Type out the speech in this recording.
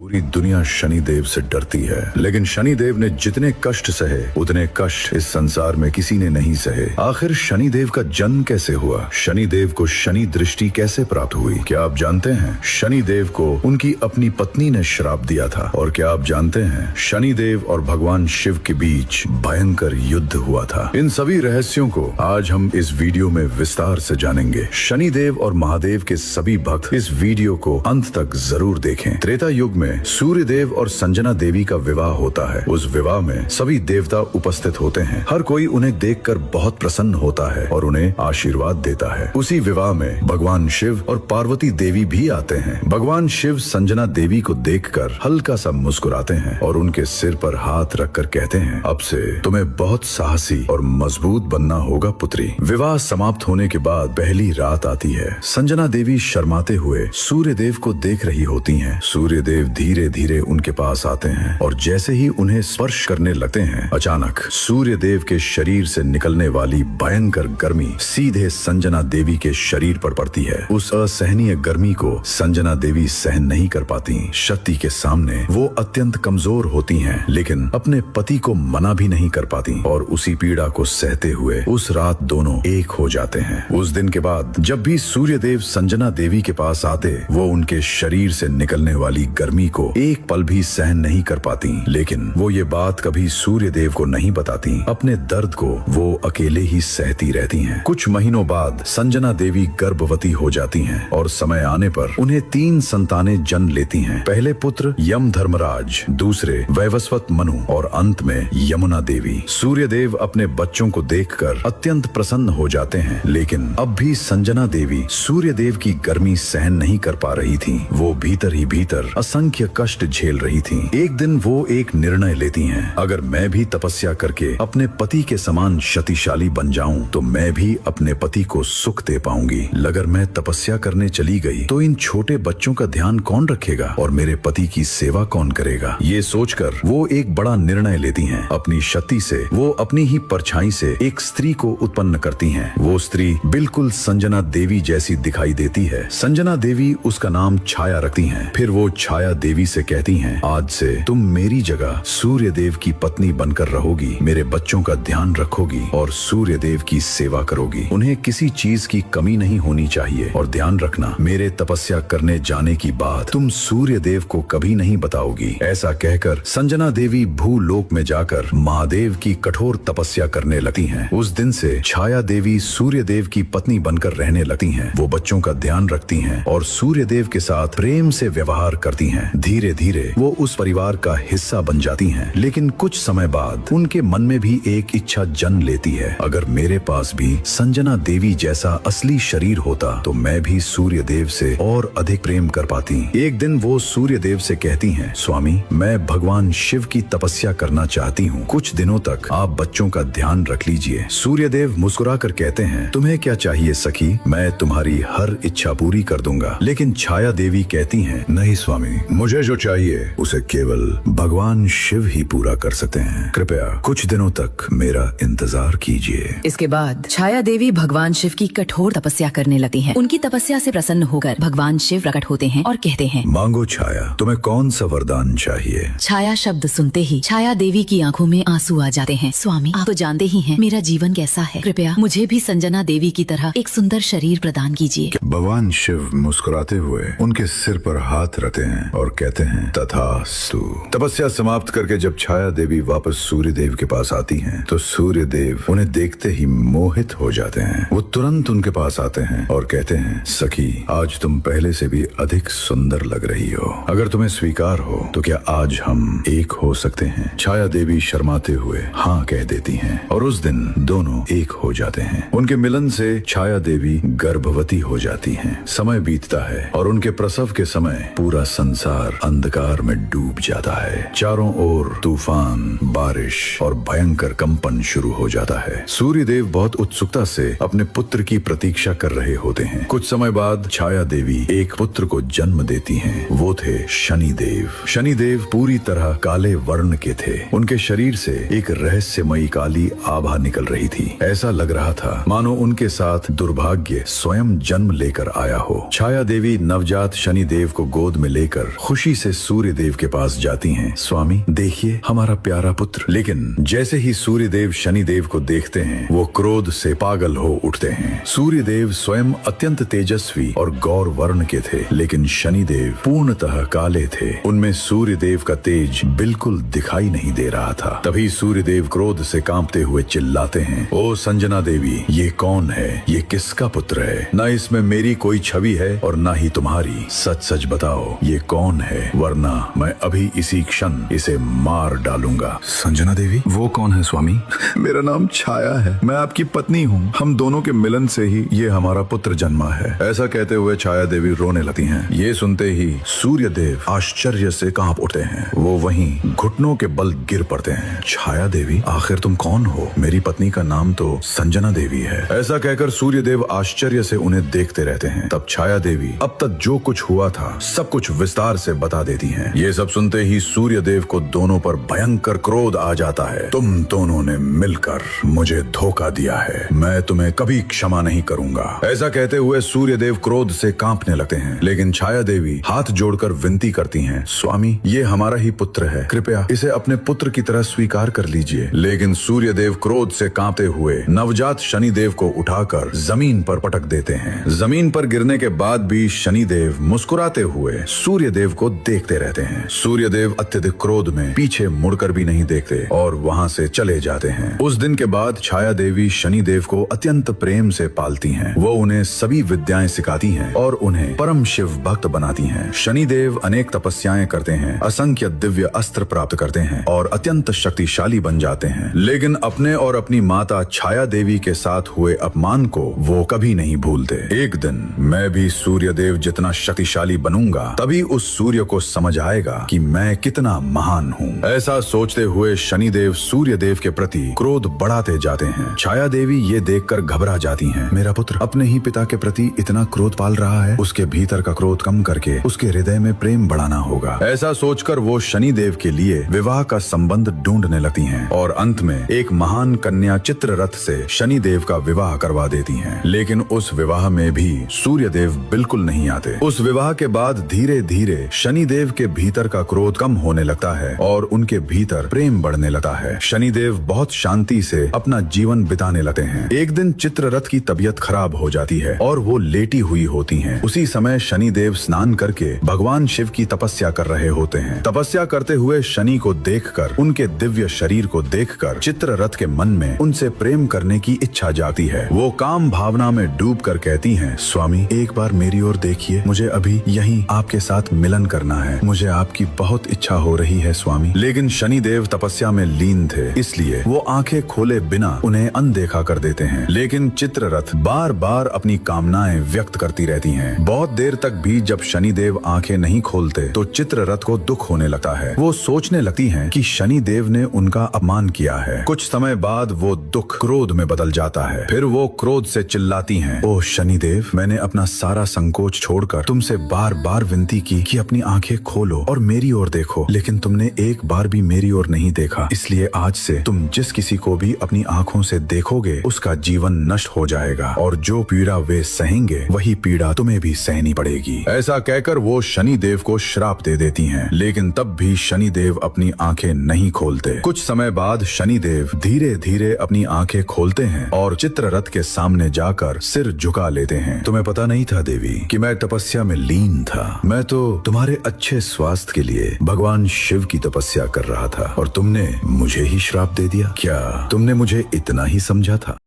पूरी दुनिया शनिदेव से डरती है, लेकिन शनिदेव ने जितने कष्ट सहे उतने कष्ट इस संसार में किसी ने नहीं सहे। आखिर शनिदेव का जन्म कैसे हुआ? शनिदेव को शनि दृष्टि कैसे प्राप्त हुई? क्या आप जानते हैं शनिदेव को उनकी अपनी पत्नी ने श्राप दिया था? और क्या आप जानते हैं शनिदेव और भगवान शिव के बीच भयंकर युद्ध हुआ था? इन सभी रहस्यों को आज हम इस वीडियो में विस्तार से जानेंगे। शनिदेव और महादेव के सभी भक्त इस वीडियो को अंत तक जरूर देखें। त्रेता युग में सूर्यदेव और संजना देवी का विवाह होता है। उस विवाह में सभी देवता उपस्थित होते हैं। हर कोई उन्हें देखकर बहुत प्रसन्न होता है और उन्हें आशीर्वाद देता है। उसी विवाह में भगवान शिव और पार्वती देवी भी आते हैं। भगवान शिव संजना देवी को देखकर हल्का सा मुस्कुराते हैं और उनके सिर पर हाथ रखकर कहते हैं, अब से तुम्हें बहुत साहसी और मजबूत बनना होगा पुत्री। विवाह समाप्त होने के बाद पहली रात आती है। संजना देवी शर्माते हुए सूर्यदेव को देख रही होती हैं। सूर्यदेव धीरे धीरे उनके पास आते हैं और जैसे ही उन्हें स्पर्श करने लगते हैं, अचानक सूर्यदेव के शरीर से निकलने वाली भयंकर गर्मी सीधे संजना देवी के शरीर पर पड़ती है। उस असहनीय गर्मी को संजना देवी सहन नहीं कर पाती। शक्ति के सामने वो अत्यंत कमजोर होती हैं, लेकिन अपने पति को मना भी नहीं कर पाती और उसी पीड़ा को सहते हुए उस रात दोनों एक हो जाते हैं। उस दिन के बाद जब भी सूर्यदेव संजना देवी के पास आते, वो उनके शरीर से निकलने वाली गर्मी को एक पल भी सहन नहीं कर पाती, लेकिन वो ये बात कभी सूर्यदेव को नहीं बताती। अपने दर्द को वो अकेले ही सहती रहती हैं। कुछ महीनों बाद संजना देवी गर्भवती हो जाती हैं और समय आने पर उन्हें 3 संतानें जन्म लेती हैं। पहले पुत्र यम धर्मराज, दूसरे वैवस्वत मनु और अंत में यमुना देवी। सूर्यदेव अपने बच्चों को देखकर अत्यंत प्रसन्न हो जाते हैं, लेकिन अब भी संजना देवी सूर्यदेव की गर्मी सहन नहीं कर पा रही थी। वो भीतर ही भीतर असंख्य कष्ट झेल रही थी। एक दिन वो एक निर्णय लेती हैं, अगर मैं भी तपस्या करके अपने पति के समान शक्तिशाली बन जाऊं तो मैं भी अपने पति को सुख दे पाऊंगी। अगर मैं तपस्या करने चली गई तो इन छोटे बच्चों का ध्यान कौन रखेगा और मेरे पति की सेवा कौन करेगा? ये सोचकर वो एक बड़ा निर्णय लेती हैं। अपनी शक्ति से वो अपनी ही परछाई से एक स्त्री को उत्पन्न करती हैं। वो स्त्री बिल्कुल संजना देवी जैसी दिखाई देती है। संजना देवी उसका नाम छाया रखती हैं। फिर वो छाया देवी से कहती हैं, आज से तुम मेरी जगह सूर्यदेव की पत्नी बनकर रहोगी, मेरे बच्चों का ध्यान रखोगी और सूर्यदेव की सेवा करोगी। उन्हें किसी चीज की कमी नहीं होनी चाहिए और ध्यान रखना, मेरे तपस्या करने जाने की बात तुम सूर्यदेव को कभी नहीं बताओगी। ऐसा कहकर संजना देवी भूलोक में जाकर महादेव की कठोर तपस्या करने लगती हैं। उस दिन से छाया देवी सूर्यदेव की पत्नी बनकर रहने लगती हैं। वो बच्चों का ध्यान रखती हैं और सूर्यदेव के साथ प्रेम से व्यवहार करती हैं। धीरे धीरे वो उस परिवार का हिस्सा बन जाती हैं। लेकिन कुछ समय बाद उनके मन में भी एक इच्छा जन्म लेती है, अगर मेरे पास भी संजना देवी जैसा असली शरीर होता तो मैं भी सूर्यदेव से और अधिक प्रेम कर पाती। एक दिन वो सूर्यदेव से कहती हैं, स्वामी, मैं भगवान शिव की तपस्या करना चाहती हूँ, कुछ दिनों तक आप बच्चों का ध्यान रख लीजिए। सूर्यदेव मुस्कुरा कर कहते हैं, तुम्हें क्या चाहिए सखी, मैं तुम्हारी हर इच्छा पूरी कर दूंगा। लेकिन छाया देवी कहती हैं, नहीं स्वामी, मुझे जो चाहिए उसे केवल भगवान शिव ही पूरा कर सकते हैं। कृपया कुछ दिनों तक मेरा इंतजार कीजिए। इसके बाद छाया देवी भगवान शिव की कठोर तपस्या करने लगती हैं। उनकी तपस्या से प्रसन्न होकर भगवान शिव प्रकट होते हैं और कहते हैं, मांगो छाया, तुम्हें कौन सा वरदान चाहिए? छाया शब्द सुनते ही छाया देवी की आंखों में आंसू आ जाते हैं। स्वामी, आप तो जानते ही हैं मेरा जीवन कैसा है, कृपया मुझे भी संजना देवी की तरह एक सुंदर शरीर प्रदान कीजिए। भगवान शिव मुस्कुराते हुए उनके सिर पर हाथ रखते हैं और कहते हैं, तथास्तु। तपस्या समाप्त करके जब छाया देवी वापस सूर्यदेव के पास आती हैं, तो सूर्यदेव उन्हें देखते ही मोहित हो जाते हैं। वो तुरंत उनके पास आते हैं और कहते हैं, सखी, आज तुम पहले से भी अधिक सुंदर लग रही हो। अगर तुम्हें स्वीकार हो तो क्या आज हम एक हो सकते हैं? छाया देवी शर्माते हुए हाँ कह देती हैं और उस दिन दोनों एक हो जाते हैं। उनके मिलन से छाया देवी गर्भवती हो जाती हैं। समय बीतता है और उनके प्रसव के समय पूरा संसार अंधकार में डूब जाता है। चारों ओर तूफान, बारिश और भयंकर कंपन शुरू हो जाता है। सूर्यदेव बहुत उत्सुकता से अपने पुत्र की प्रतीक्षा कर रहे होते हैं। कुछ समय बाद छाया देवी एक पुत्र को जन्म देती हैं। वो थे शनिदेव। शनिदेव पूरी तरह काले वर्ण के थे। उनके शरीर से एक रहस्यमयी काली आभा निकल रही थी। ऐसा लग रहा था मानो उनके साथ दुर्भाग्य स्वयं जन्म लेकर आया हो। छाया देवी नवजात शनिदेव को गोद में लेकर खुश खुशी से सूर्य देव के पास जाती हैं। स्वामी देखिए हमारा प्यारा पुत्र। लेकिन जैसे ही सूर्य देव शनि देव को देखते हैं वो क्रोध से पागल हो उठते हैं। सूर्य देव स्वयं अत्यंत तेजस्वी और गौर वर्ण के थे, लेकिन शनि देव पूर्णतः काले थे। उनमें सूर्य देव का तेज बिल्कुल दिखाई नहीं दे रहा था। तभी सूर्य देव क्रोध से कांपते हुए चिल्लाते हैं, ओ संजना देवी, ये कौन है? ये किसका पुत्र है? न इसमें मेरी कोई छवि है और न ही तुम्हारी। सच सच बताओ ये कौन है, वरना मैं अभी इसी क्षण इसे मार डालूंगा। संजना देवी, वो कौन है स्वामी? मेरा नाम छाया है, मैं आपकी पत्नी हूँ। हम दोनों के मिलन से ही ये हमारा पुत्र जन्मा है। ऐसा कहते हुए छाया देवी रोने लगती हैं। ये सुनते ही सूर्य देव आश्चर्य से कांप उठते हैं। वो वहीं घुटनों के बल गिर पड़ते हैं। छाया देवी, आखिर तुम कौन हो? मेरी पत्नी का नाम तो संजना देवी है। ऐसा कहकर सूर्य देव आश्चर्य से उन्हें देखते रहते हैं। तब छाया देवी अब तक जो कुछ हुआ था सब कुछ विस्तार से बता देती हैं। ये सब सुनते ही सूर्य देव को दोनों पर भयंकर क्रोध आ जाता है। तुम दोनों ने मिलकर मुझे धोखा दिया है, मैं तुम्हें कभी क्षमा नहीं करूंगा। ऐसा कहते हुए सूर्य देव क्रोध से कांपने लगते हैं। लेकिन छाया देवी हाथ जोड़कर विनती करती हैं, स्वामी ये हमारा ही पुत्र है, कृपया इसे अपने पुत्र की तरह स्वीकार कर लीजिए। लेकिन सूर्य देव क्रोध से कांपते हुए नवजात शनि देव को उठाकर जमीन पर पटक देते हैं। जमीन पर गिरने के बाद भी शनि देव मुस्कुराते हुए सूर्य देव को देखते रहते हैं। सूर्य देव अत्यधिक क्रोध में पीछे मुड़कर भी नहीं देखते और वहां से चले जाते हैं। उस दिन के बाद छाया देवी शनि देव को अत्यंत प्रेम से पालती हैं। वो उन्हें सभी विद्याएं सिखाती हैं और उन्हें परम शिव भक्त बनाती हैं। शनि देव अनेक तपस्याएं करते हैं, असंख्य दिव्य अस्त्र प्राप्त करते हैं और अत्यंत शक्तिशाली बन जाते हैं। लेकिन अपने और अपनी माता छाया देवी के साथ हुए अपमान को वो कभी नहीं भूलते। एक दिन मैं भी सूर्य देव जितना शक्तिशाली बनूंगा, तभी उस सूर्य को समझ आएगा कि मैं कितना महान हूँ। ऐसा सोचते हुए शनि देव सूर्य देव के प्रति क्रोध बढ़ाते जाते हैं। छाया देवी ये देखकर घबरा जाती हैं। मेरा पुत्र अपने ही पिता के प्रति इतना क्रोध पाल रहा है, उसके भीतर का क्रोध कम करके उसके हृदय में प्रेम बढ़ाना होगा। ऐसा सोचकर वो शनि देव के लिए विवाह का संबंध ढूंढने लगती हैं और अंत में एक महान कन्या चित्ररथ से शनि देव का विवाह करवा देती हैं। लेकिन उस विवाह में भी सूर्य देव बिल्कुल नहीं आते। उस विवाह के बाद धीरे धीरे शनि देव के भीतर का क्रोध कम होने लगता है और उनके भीतर प्रेम बढ़ने लगता है। शनि देव बहुत शांति से अपना जीवन बिताने लगते हैं। एक दिन चित्ररथ की तबीयत खराब हो जाती है और वो लेटी हुई होती हैं। उसी समय शनि देव स्नान करके भगवान शिव की तपस्या कर रहे होते हैं। तपस्या करते हुए शनि को देखकर, उनके दिव्य शरीर को देखकर चित्ररथ के मन में उनसे प्रेम करने की इच्छा जाती है। वो काम भावना में डूबकर कहती हैं, स्वामी एक बार मेरी ओर देखिए, मुझे अभी यहीं आपके साथ मिलन करना है, मुझे आपकी बहुत इच्छा हो रही है स्वामी। लेकिन शनि देव तपस्या में लीन थे, इसलिए वो आंखें खोले बिना उन्हें अनदेखा कर देते हैं। लेकिन चित्ररथ बार बार अपनी कामनाएं व्यक्त करती रहती हैं। बहुत देर तक भी जब शनि देव आंखें नहीं खोलते तो चित्ररथ को दुख होने लगता है। वो सोचने लगती हैं कि शनि देव ने उनका अपमान किया है। कुछ समय बाद वो दुख क्रोध में बदल जाता है। फिर वो क्रोध से चिल्लाती हैं, ओ शनि देव, मैंने अपना सारा संकोच छोड़कर तुमसे बार बार विनती की कि अपनी आंखें खोलो और मेरी ओर देखो, लेकिन तुमने एक बार भी मेरी ओर नहीं देखा। इसलिए आज से तुम जिस किसी को भी अपनी आंखों से देखोगे उसका जीवन नष्ट हो जाएगा और जो पीड़ा वे सहेंगे वही पीड़ा तुम्हें भी सहनी पड़ेगी। ऐसा कहकर वो शनि देव को श्राप दे देती हैं। लेकिन तब भी शनि देव अपनी आंखें नहीं खोलते। कुछ समय बाद शनि देव धीरे धीरे अपनी आंखें खोलते हैं और चित्ररथ के सामने जाकर सिर झुका लेते हैं। तुम्हें पता नहीं था देवी कि मैं तपस्या में लीन था। मैं तो तुम्हारे अच्छे स्वास्थ्य के लिए भगवान शिव की तपस्या कर रहा था और तुमने मुझे ही श्राप दे दिया। क्या तुमने मुझे इतना ही समझा था?